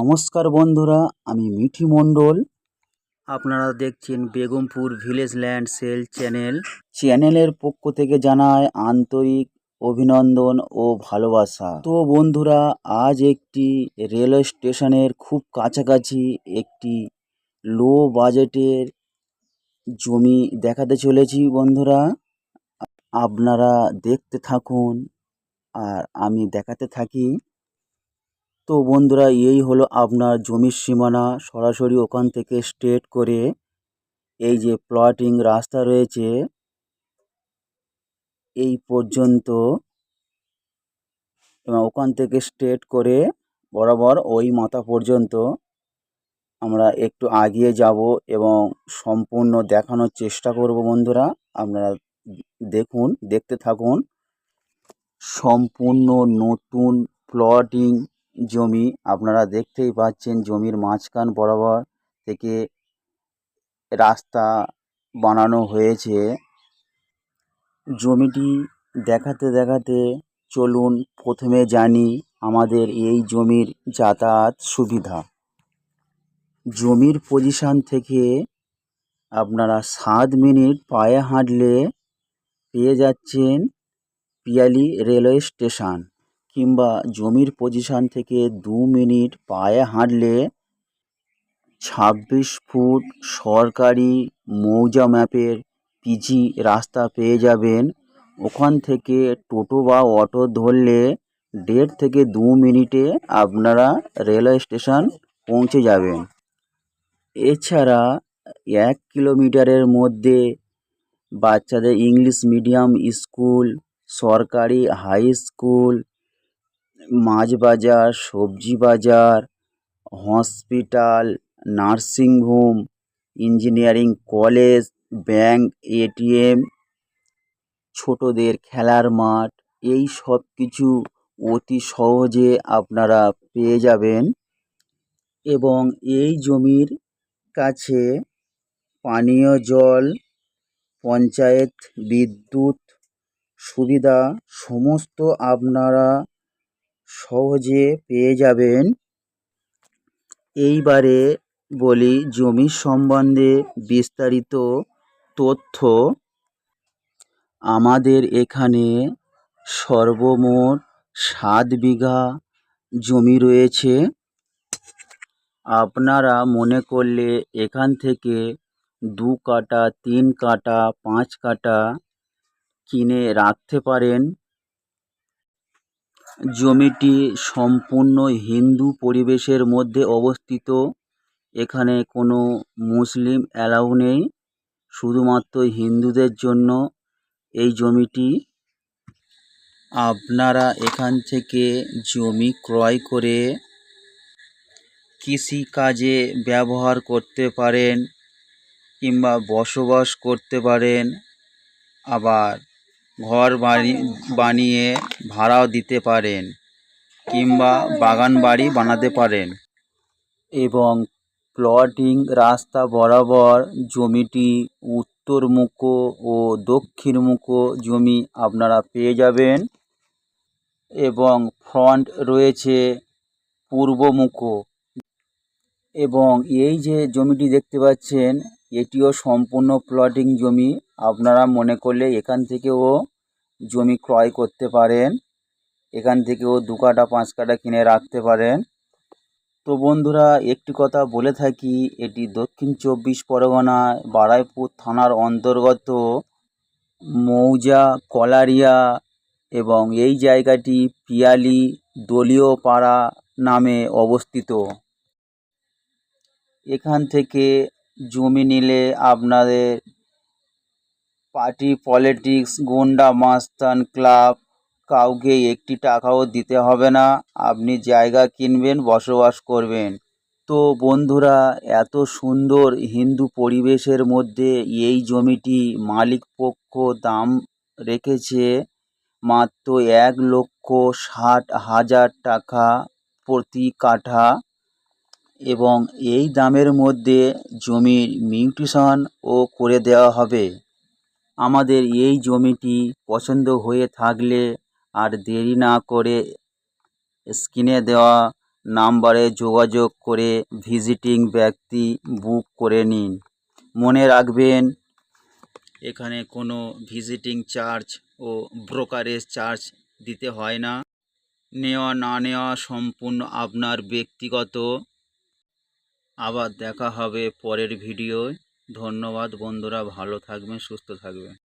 নমস্কার বন্ধুরা, আমি মিঠি মণ্ডল। আপনারা দেখছেন বেগমপুর ভিলেজ ল্যান্ড সেল চ্যানেলের পক্ষ থেকে জানায় আন্তরিক অভিনন্দন ও ভালোবাসা। তো বন্ধুরা, আজ একটি রেলওয়ে স্টেশনের খুব কাছাকাছি একটি লো বাজেটের জমি দেখাতে চলেছি বন্ধুরা। আপনারা দেখতে থাকুন আর আমি দেখাতে থাকি। তো বন্ধুরা, এই হলো আপনার জমির সীমানা। সরাসরি ওখান থেকে স্ট্রেট করে এই যে প্লটিং রাস্তা রয়েছে এই পর্যন্ত, এবং ওখান থেকে স্ট্রেট করে বরাবর ওই মাথা পর্যন্ত আমরা একটু আগিয়ে যাব এবং সম্পূর্ণ দেখানোর চেষ্টা করব বন্ধুরা। আপনারা দেখতে থাকুন। সম্পূর্ণ নতুন প্লটিং জমি আপনারা দেখতেই পাচ্ছেন। জমির মাঝখান বরাবর থেকে রাস্তা বানানো হয়েছে। জমিটি দেখাতে দেখাতে চলুন প্রথমে জানি আমাদের এই জমির যাতায়াত সুবিধা। জমির পজিশান থেকে আপনারা 7 মিনিট পায়ে হাঁটলে পেয়ে যাচ্ছেন পিয়ালি রেলওয়ে স্টেশন, কিংবা জমির পজিশান থেকে 2 মিনিট পায়ে হাঁটলে 26 ফুট সরকারি মৌজা ম্যাপের পিচি রাস্তা পেয়ে যাবেন। ওখান থেকে টোটো বা অটো ধরলে 1.5 থেকে 2 মিনিটে আপনারা রেলওয়ে স্টেশন পৌঁছে যাবেন। এছাড়া 1 কিলোমিটারের মধ্যে বাচ্চাদের ইংলিশ মিডিয়াম স্কুল, সরকারি হাই স্কুল, মাছ বাজার, সবজি বাজার, hospital, nursing home, engineering college, bank, ATM, ছোটদের খেলার মাঠ, এই সব কিছু অতি সহজে আপনারা পেয়ে যাবেন। এবং এই জমির কাছে পানীয় জল, পঞ্চায়েত বিদ্যুৎ সুবিধা সমস্ত আপনারা সহজে পেয়ে যাবেন। এইবারে বলি জমির সম্বন্ধে বিস্তারিত তথ্য। আমাদের এখানে সর্বমোট 7 বিঘা জমি রয়েছে। আপনারা মনে করলে এখান থেকে 2 কাঠা, 3 কাঠা, 5 কাঠা কিনে রাখতে পারেন। জমিটি সম্পূর্ণ হিন্দু পরিবেশের মধ্যে অবস্থিত। এখানে কোনো মুসলিম অ্যালাউ নেই, শুধুমাত্র হিন্দুদের জন্য এই জমিটি। আপনারা এখান থেকে জমি ক্রয় করে কৃষিকাজে ব্যবহার করতে পারেন, কিংবা বসবাস করতে পারেন, আবার ঘর বানিয়ে ভাড়াও দিতে পারেন, কিংবা বাগান বাড়ি বানাতে পারেন। এবং প্লটিং রাস্তা বরাবর জমিটি উত্তরমুখ ও দক্ষিণমুখ জমি আপনারা পেয়ে যাবেন। এবং ফ্রন্ট রয়েছে পূর্বমুখ। এবং এই যে জমিটি দেখতে পাচ্ছেন, এটিও সম্পূর্ণ প্লটিং জমি। আপনারা মনে করলে এখান থেকেও জমি ক্রয় করতে পারেন, এখান থেকেও 2 কাঠা 5 কাঠা কিনে রাখতে পারেন। তো বন্ধুরা, একটি কথা বলে থাকি, এটি দক্ষিণ 24 পরগনায় বারুইপুর থানার অন্তর্গত মৌজা কলারিয়া, এবং এই জায়গাটি পিয়ালি দলীয় পাড়া নামে অবস্থিত। এখান থেকে জমি নিলে আপনাদের পার্টি পলিটিক্স, গুন্ডা মাস্তান ক্লাব কাউকে 1 টাকাও দিতে হবে না। আপনি জায়গা কিনবেন, বসবাস করবেন। তো বন্ধুরা, এত সুন্দর হিন্দু পরিবেশের মধ্যে এই জমিটি মালিকপক্ষ দাম রেখেছে মাত্র 1,60,000 টাকা প্রতি কাঠা। এবং এই দামের মধ্যে জমির মিউটেশনও করে দেওয়া হবে। আমাদের এই জমিটি পছন্দ হয়ে থাকলে আর দেরি না করে স্ক্রিনে দেওয়া নাম্বারে যোগাযোগ করে ভিজিটিং ব্যক্তি বুক করে নিন। মনে রাখবেন, এখানে কোনো ভিজিটিং চার্জ ও ব্রোকারেজ চার্জ দিতে হয় না। নেওয়া না নেওয়া সম্পূর্ণ আপনার ব্যক্তিগত। আবার দেখা হবে পরের ভিডিওয়। ধন্যবাদ বন্ধুরা, ভালো থাকবেন, সুস্থ থাকবেন।